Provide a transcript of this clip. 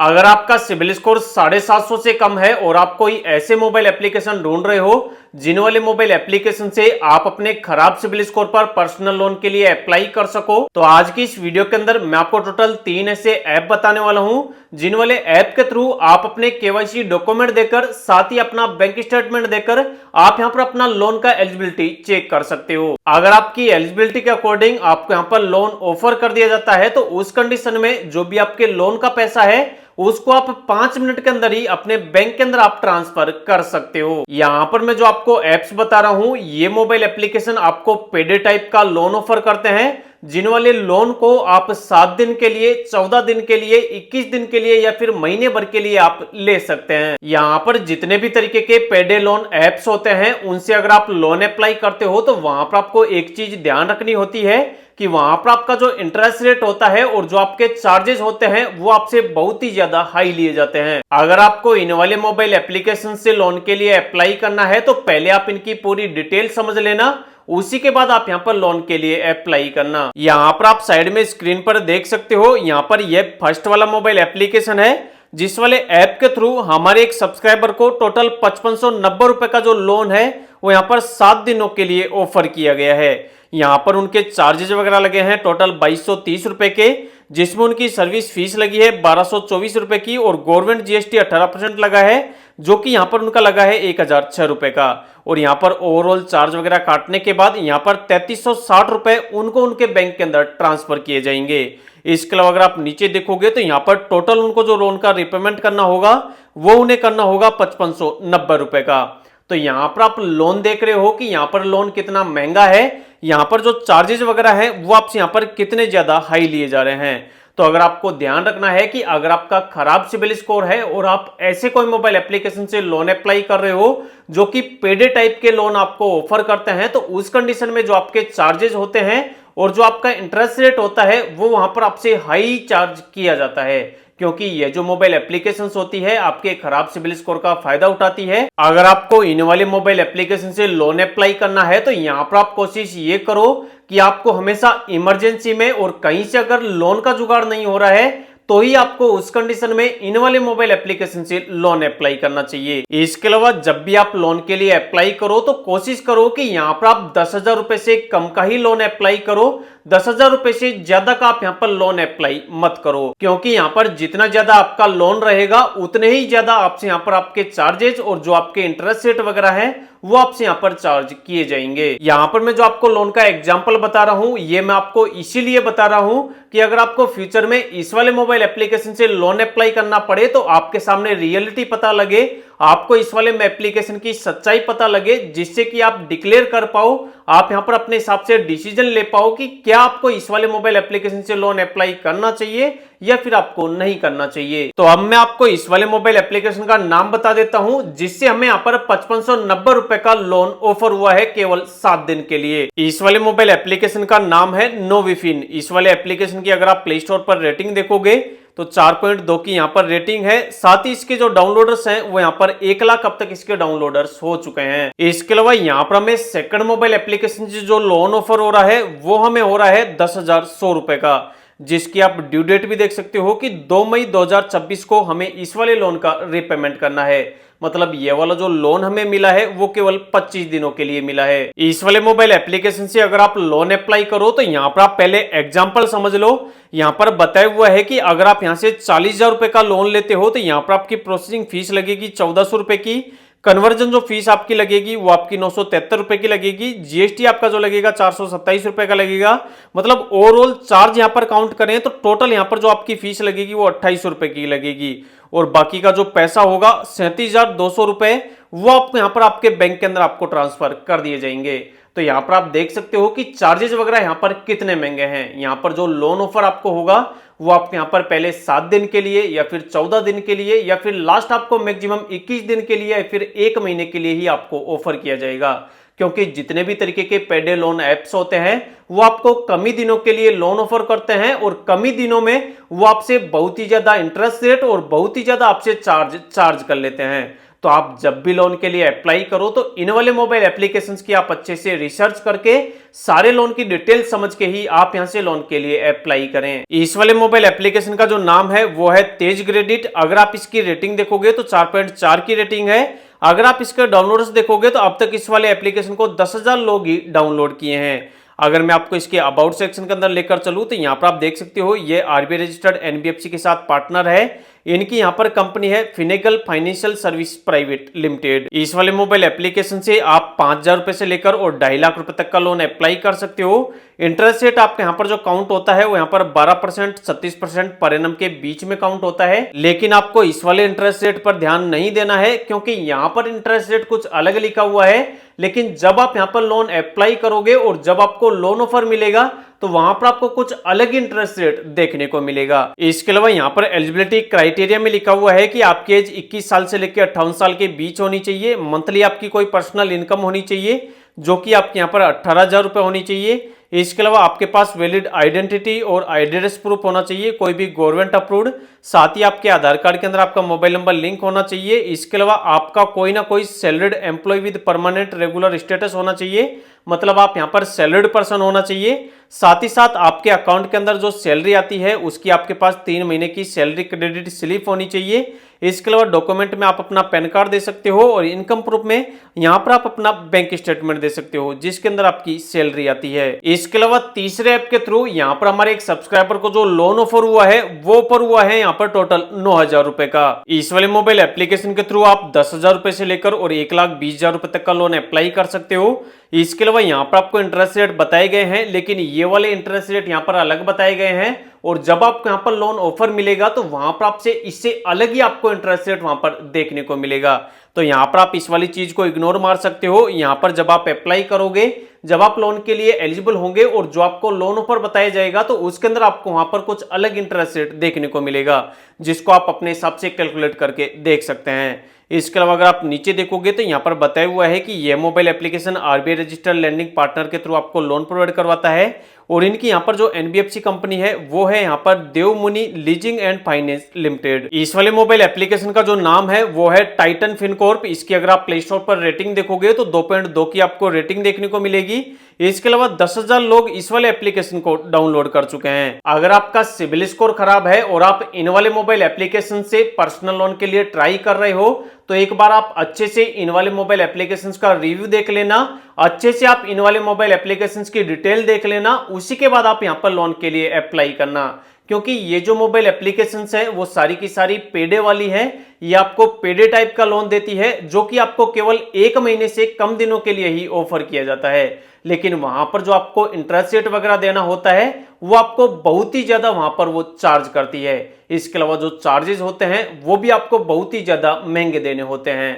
अगर आपका CIBIL score 750 से कम है और आप कोई ऐसे मोबाइल एप्लीकेशन ढूंढ रहे हो जिन वाले मोबाइल एप्लीकेशन से आप अपने खराब सिबिल स्कोर पर पर्सनल लोन के लिए अप्लाई कर सको, तो आज की इस वीडियो के अंदर मैं आपको टोटल 3 ऐसे ऐप बताने वाला हूं जिन वाले ऐप के थ्रू आप अपने केवाईसी डॉक्यूमेंट देकर साथ ही अपना बैंक स्टेटमेंट देकर आप यहां पर अपना लोन का एलिजिबिलिटी चेक कर सकते हो। अगर आपकी एलिजिबिलिटी के अकॉर्डिंग आपको यहां पर लोन ऑफर कर दिया जाता है तो उस कंडीशन में जो भी आपके लोन का पैसा है उसको आप 5 मिनट के अंदर ही अपने बैंक के अंदर आप ट्रांसफर कर सकते हो। यहां पर मैं जो आपको एप्स बता रहा हूं ये मोबाइल एप्लीकेशन आपको पेडे टाइप का लोन ऑफर करते हैं जिन वाले लोन को आप 7 दिन के लिए, 14 दिन के लिए, 21 दिन के लिए या फिर महीने भर के लिए आप ले सकते हैं। यहाँ पर जितने भी तरीके के पेडे लोन एप्स होते हैं उनसे अगर आप लोन अप्लाई करते हो तो वहां पर आपको एक चीज ध्यान रखनी होती है कि वहां पर आपका जो इंटरेस्ट रेट होता है और जो आपके चार्जेस होते हैं वो आपसे बहुत ही ज्यादा हाई लिए जाते हैं। अगर आपको इन वाले मोबाइल एप्लीकेशन से लोन के लिए अप्लाई करना है तो पहले आप इनकी पूरी डिटेल समझ लेना, उसी के बाद आप यहाँ पर लोन के लिए अप्लाई करना। यहाँ पर आप साइड में स्क्रीन पर देख सकते हो, यहाँ पर यह फर्स्ट वाला मोबाइल एप्लीकेशन है जिस वाले ऐप के थ्रू हमारे एक सब्सक्राइबर को टोटल 5590 रुपए का जो लोन है वो यहाँ पर 7 दिनों के लिए ऑफर किया गया है। यहाँ पर उनके चार्जेस वगैरह लगे हैं टोटल 2230 रुपए के, जिसमें उनकी सर्विस फीस लगी है 1224 रुपए की और गवर्नमेंट जीएसटी 18% लगा है जो कि यहाँ पर उनका लगा है 1006 रुपए का। और यहाँ पर ओवरऑल चार्ज वगैरह काटने के बाद यहाँ पर 3360 रुपए उनको उनके बैंक के अंदर ट्रांसफर किए जाएंगे। इसके अलावा अगर आप नीचे देखोगे तो यहाँ पर टोटल उनको जो लोन का रिपेमेंट करना होगा वो उन्हें करना होगा 5590 रुपए का। तो यहाँ पर आप लोन देख रहे हो कि यहाँ पर लोन कितना महंगा है, यहाँ पर जो चार्जेस वगैरह है वो आपसे यहाँ पर कितने ज्यादा हाई लिए जा रहे हैं। तो अगर आपको ध्यान रखना है कि अगर आपका खराब सिबिल स्कोर है और आप ऐसे कोई मोबाइल एप्लीकेशन से लोन अप्लाई कर रहे हो जो कि पेडे टाइप के लोन आपको ऑफर करते हैं, तो उस कंडीशन में जो आपके चार्जेस होते हैं और जो आपका इंटरेस्ट रेट होता है वो वहां पर आपसे हाई चार्ज किया जाता है, क्योंकि ये जो मोबाइल एप्लीकेशंस होती है आपके खराब सिबिल स्कोर का फायदा उठाती है। अगर आपको इन वाले मोबाइल एप्लीकेशन से लोन अप्लाई करना है तो यहाँ पर आप कोशिश ये करो कि आपको हमेशा इमरजेंसी में और कहीं से अगर लोन का जुगाड़ नहीं हो रहा है तो ही आपको उस कंडीशन में इन वाले मोबाइल एप्लीकेशन से लोन अप्लाई करना चाहिए। इसके अलावा जब भी आप लोन के लिए अप्लाई करो तो कोशिश करो कि यहाँ पर आप 10,000 रुपए से कम का ही लोन अप्लाई करो, 10,000 रुपए से ज्यादा का आप यहाँ पर लोन अप्लाई मत करो, क्योंकि यहाँ पर जितना ज्यादा आपका लोन रहेगा उतने ही ज्यादा आपसे यहाँ पर आपके चार्जेस और जो आपके इंटरेस्ट रेट वगैरह है वो आपसे यहाँ पर चार्ज किए जाएंगे। यहाँ पर मैं जो आपको लोन का एग्जांपल बता रहा हूँ ये मैं आपको इसीलिए बता रहा हूँ कि अगर आपको फ्यूचर में इस वाले मोबाइल एप्लीकेशन से लोन अप्लाई करना पड़े तो आपके सामने रियलिटी पता लगे, आपको इस वाले एप्लीकेशन की सच्चाई पता लगे, जिससे कि आप डिक्लेयर कर पाओ, आप यहां पर अपने हिसाब से डिसीजन ले पाओ कि क्या आपको इस वाले मोबाइल एप्लीकेशन से लोन अप्लाई करना चाहिए या फिर आपको नहीं करना चाहिए। तो अब मैं आपको इस वाले मोबाइल एप्लीकेशन का नाम बता देता हूं जिससे हमें यहाँ पर 5590 रुपए का लोन ऑफर हुआ है केवल 7 दिन के लिए। इस वाले मोबाइल एप्लीकेशन का नाम है नोविफिन। इस वाले एप्लीकेशन की अगर आप प्ले स्टोर पर रेटिंग देखोगे तो 4.2 की यहाँ पर रेटिंग है, साथ ही इसके जो डाउनलोडर्स हैं वो यहाँ पर 1 लाख अब तक इसके डाउनलोडर्स हो चुके हैं। इसके अलावा यहाँ पर हमें सेकंड मोबाइल एप्लीकेशन से जो लोन ऑफर हो रहा है वो हमें हो रहा है 10,100 रुपए का, जिसकी आप ड्यू डेट भी देख सकते हो कि 2 मई 2026 को हमें इस वाले लोन का रीपेमेंट करना है। मतलब ये वाला जो लोन हमें मिला है वो केवल 25 दिनों के लिए मिला है। इस वाले मोबाइल एप्लीकेशन से अगर आप लोन अप्लाई करो तो यहाँ पर आप पहले एग्जांपल समझ लो। यहाँ पर बताया हुआ है कि अगर आप यहाँ से 40,000 रुपए का लोन लेते हो तो यहाँ पर आपकी प्रोसेसिंग फीस लगेगी 1400 रुपए की, कन्वर्जन जो फीस आपकी लगेगी वो आपकी 973 रुपए की लगेगी, जीएसटी आपका जो लगेगा 427 रुपए का लगेगा। मतलब ओवरऑल चार्ज यहाँ पर काउंट करें तो टोटल यहाँ पर जो आपकी फीस लगेगी वो 2800 रुपए की लगेगी और बाकी का जो पैसा होगा 37,200 रुपए वो आपको यहाँ पर आपके बैंक के अंदर आपको ट्रांसफर कर दिए जाएंगे। तो यहाँ पर आप देख सकते हो कि चार्जेस वगैरह यहाँ पर कितने महंगे हैं। यहाँ पर जो लोन ऑफर आपको होगा वो आपको यहाँ पर पहले 7 दिन के लिए या फिर 14 दिन के लिए या फिर लास्ट आपको मैक्सिमम 21 दिन के लिए या फिर 1 महीने के लिए ही आपको ऑफर किया जाएगा, क्योंकि जितने भी तरीके के पेडे लोन ऐप्स होते हैं वो आपको कम ही दिनों के लिए लोन ऑफर करते हैं और कम ही दिनों में वो आपसे बहुत ही ज्यादा इंटरेस्ट रेट और बहुत ही ज्यादा आपसे चार्ज कर लेते हैं। तो आप जब भी लोन के लिए अप्लाई करो तो इन वाले मोबाइल एप्लीकेशंस की आप अच्छे से रिसर्च करके सारे लोन की डिटेल समझ के ही आप यहां से लोन के लिए अप्लाई करें। इस वाले मोबाइल एप्लीकेशन का जो नाम है वो है तेज क्रेडिट। अगर आप इसकी रेटिंग देखोगे तो 4.4 की रेटिंग है। अगर आप इसके डाउनलोड्स देखोगे तो अब तक इस वाले एप्लीकेशन को 10,000 लोग ही डाउनलोड किए हैं। अगर मैं आपको इसके अबाउट सेक्शन के अंदर लेकर चलूं तो यहाँ पर आप देख सकते हो ये आरबीआई रजिस्टर्ड एनबीएफसी के साथ पार्टनर है। इनकी यहाँ पर कंपनी है Finacle financial service private limited. इस वाले मोबाइल एप्लीकेशन से आप 5,000 रुपए से लेकर और 2.5 लाख रुपए तक का लोन अप्लाई कर सकते हो। इंटरेस्ट रेट आपके यहाँ पर जो काउंट होता है वो यहाँ पर 12% 36% पर एनम के बीच में काउंट होता है। लेकिन आपको इस वाले इंटरेस्ट रेट पर ध्यान नहीं देना है क्योंकि यहाँ पर इंटरेस्ट रेट कुछ अलग लिखा हुआ है। लेकिन जब आप यहाँ पर लोन अप्लाई करोगे और जब आपको लोन ऑफर मिलेगा तो वहां पर आपको कुछ अलग इंटरेस्ट रेट देखने को मिलेगा। इसके अलावा यहाँ पर एलिजिबिलिटी क्राइटेरिया में लिखा हुआ है कि आपकी एज 21 साल से लेकर 58 साल के बीच होनी चाहिए। मंथली आपकी कोई पर्सनल इनकम होनी चाहिए जो कि आपके यहाँ पर 18,000 रुपए होनी चाहिए। इसके अलावा आपके पास वैलिड आइडेंटिटी और एड्रेस प्रूफ होना चाहिए, कोई भी गवर्नमेंट अप्रूव्ड। साथ ही आपके आधार कार्ड के अंदर आपका मोबाइल नंबर लिंक होना चाहिए। इसके अलावा आपका कोई ना कोई salaried employee with permanent regular status होना चाहिए, मतलब आप यहाँ पर सैलरीड पर्सन होना चाहिए। साथ ही साथ आपके अकाउंट के अंदर जो सैलरी आती है उसकी आपके पास 3 महीने की सैलरी क्रेडिट स्लिप होनी चाहिए। इसके अलावा डॉक्यूमेंट में आप अपना पैन कार्ड दे सकते हो और इनकम प्रूफ में यहाँ पर आप अपना बैंक स्टेटमेंट दे सकते हो जिसके अंदर आपकी सैलरी आती है। इसके अलावा तीसरे ऐप के थ्रू यहाँ पर हमारे एक सब्सक्राइबर को जो लोन ऑफर हुआ है वो ऑफर हुआ है यहाँ पर टोटल 9,000 रुपए का। इस वाले मोबाइल एप्लीकेशन के थ्रू आप 10,000 रुपए से लेकर और 1,20,000 रुपए तक का लोन अप्लाई कर सकते हो। इसके अलावा यहाँ पर आपको इंटरेस्ट रेट बताए गए हैं लेकिन ये वाले इंटरेस्ट रेट यहाँ पर अलग बताए गए हैं और जब आपको यहाँ पर लोन ऑफर मिलेगा तो वहां पर आपसे इससे अलग ही आपको इंटरेस्ट रेट वहां पर देखने को मिलेगा। तो यहाँ पर आप इस वाली चीज को इग्नोर मार सकते हो। यहाँ पर जब आप अप्लाई करोगे, जब आप लोन के लिए एलिजिबल होंगे और जो आपको लोन ऑफर बताया जाएगा तो उसके अंदर आपको वहां पर कुछ अलग इंटरेस्ट रेट देखने को मिलेगा जिसको आप अपने हिसाब से कैलकुलेट करके देख सकते हैं। इसके अलावा अगर आप नीचे देखोगे तो यहाँ पर बताया हुआ है कि यह mobile application RBI registered lending partner के थ्रू आपको लोन प्रोवाइड करवाता है और इनकी यहाँ पर जो एनबीएफसी कंपनी है वो है यहाँ पर Devmuni Leasing and Finance Limited. इस वाले मोबाइल एप्लीकेशन का जो नाम है वो है टाइटन फिनकॉर्प। इसकी अगर आप प्ले स्टोर पर रेटिंग देखोगे तो 2.2 की आपको रेटिंग देखने को मिलेगी। इसके अलावा 10,000 लोग इस वाले एप्लीकेशन को डाउनलोड कर चुके हैं। अगर आपका सिबिल स्कोर खराब है और आप इन वाले मोबाइल एप्लीकेशन से पर्सनल लोन के लिए ट्राई कर रहे हो तो एक बार आप अच्छे से इन वाले मोबाइल एप्लीकेशंस का रिव्यू देख लेना, अच्छे से आप इन वाले मोबाइल एप्लीकेशंस की डिटेल देख लेना, उसी के बाद आप यहां पर लोन के लिए अप्लाई करना। क्योंकि ये जो मोबाइल एप्लीकेशंस है वो सारी की सारी पेडे वाली है। ये आपको पेडे टाइप का लोन देती है जो कि आपको केवल 1 महीने से कम दिनों के लिए ही ऑफर किया जाता है। लेकिन वहां पर जो आपको इंटरेस्ट रेट वगैरह देना होता है वो आपको बहुत ही ज्यादा वहां पर वो चार्ज करती है। इसके अलावा जो चार्जेस होते हैं वो भी आपको बहुत ही ज्यादा महंगे देने होते हैं।